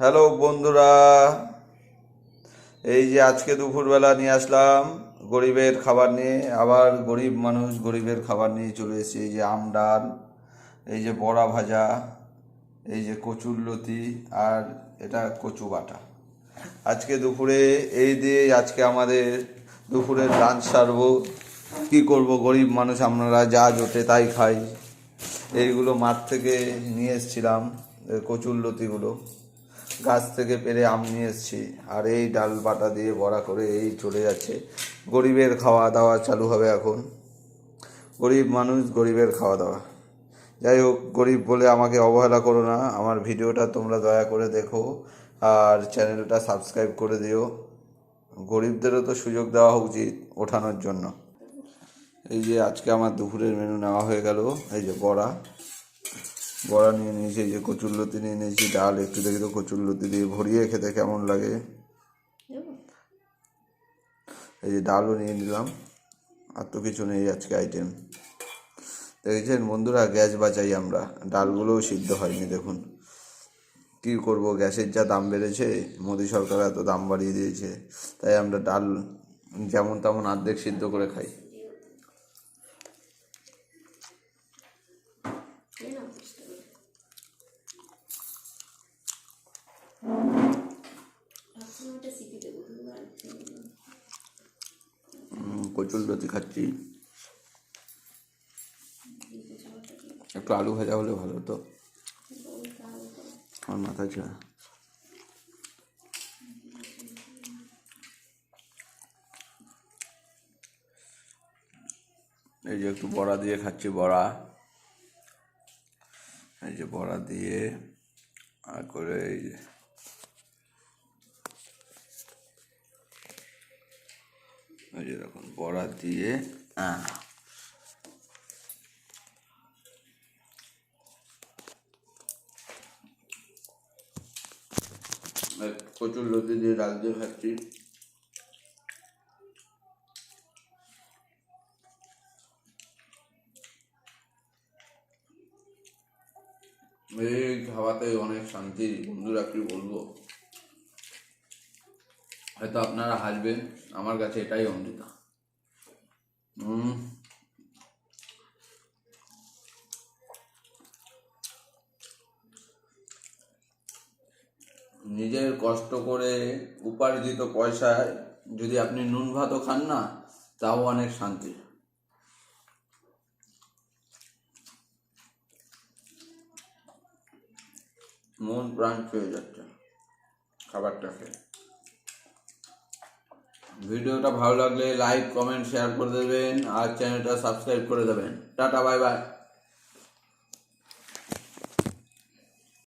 Hello বন্ধুরা, এই যে আজকে দুপুরবেলা নিয়ে আসলাম গরিবের খাবার নিয়ে। আবার গরিব মানুষ গরিবের খাবার নিয়ে চলে এসেছি। এই যে আম ডাল, এই যে বড়া ভাজা, এই যে কচুরলতি, আর এটা কচু বাটা। আজকে দুপুরে এই দিয়ে আজকে আমাদের দুপুরের লাঞ্চ সারবো। কী করব, গরিব মানুষ আপনারা যা জোটে তাই খাই। এইগুলো মাঠ থেকে নিয়ে এসেছিলাম, কচুরলতিগুলো গাছ থেকে পেরে আম নিয়ে এসেছি। আর এই ডাল বাটা দিয়ে বড়া করে এই চলে যাচ্ছে। গরিবের খাওয়া দাওয়া চালু হবে এখন। গরিব মানুষ গরিবের খাওয়া দাওয়া। যাই হোক, গরিব বলে আমাকে অবহেলা করো না। আমার ভিডিওটা তোমরা দয়া করে দেখো আর চ্যানেলটা সাবস্ক্রাইব করে দিও। গরিবদেরও তো সুযোগ দেওয়া উচিত ওঠানোর জন্য। এই যে আজকে আমার দুপুরের মেনু নেওয়া হয়ে গেল। এই যে বড়া বড়া নিয়ে নিয়েছি, এই যে কচুরলতি নিয়ে নিয়েছি, ডাল একটু দেখি তো কচুরলতি দিয়ে ভরিয়ে খেতে কেমন লাগে। এই যে ডালও নিয়ে নিলাম, আর তো কিছু নেই আজকে আইটেম। দেখেছেন বন্ধুরা, গ্যাস বাঁচাই আমরা। ডালগুলোও সিদ্ধ হয়নি দেখুন। কী করব, গ্যাসের যা দাম বেড়েছে, মোদি সরকার এত দাম বাড়িয়ে দিয়েছে, তাই আমরা ডাল যেমন তেমন অর্ধেক সিদ্ধ করে খাই। কচুরলতি খাচ্ছি, একটু আলু ভাজা হলে ভালো হতো। আমার মাথা ছা। এই যে একটু বড়া দিয়ে খাচ্ছি, বড়া। এই যে বড়া দিয়ে আর করে এই যে দেখুন বড়া দিয়ে কচুরলতি দিয়ে ডাল দিয়ে খাচ্ছি। এই খাওয়াতে অনেক শান্তি বন্ধুরা, কি বলবো। হয়তো আপনারা হাসবেন, আমার কাছে এটাই অমৃত। নিজের কষ্ট করে উপার্জিত পয়সায় যদি আপনি নুন ভাতও খান না, তাও অনেক শান্তি। মন প্রাণ ছুঁয়ে যাচ্ছে খাবারটা খেয়ে। ভিডিওটা ভালো লাগলে লাইক কমেন্ট শেয়ার করে দেবেন আর চ্যানেলটা সাবস্ক্রাইব করে দেবেন। Tata, bye bye.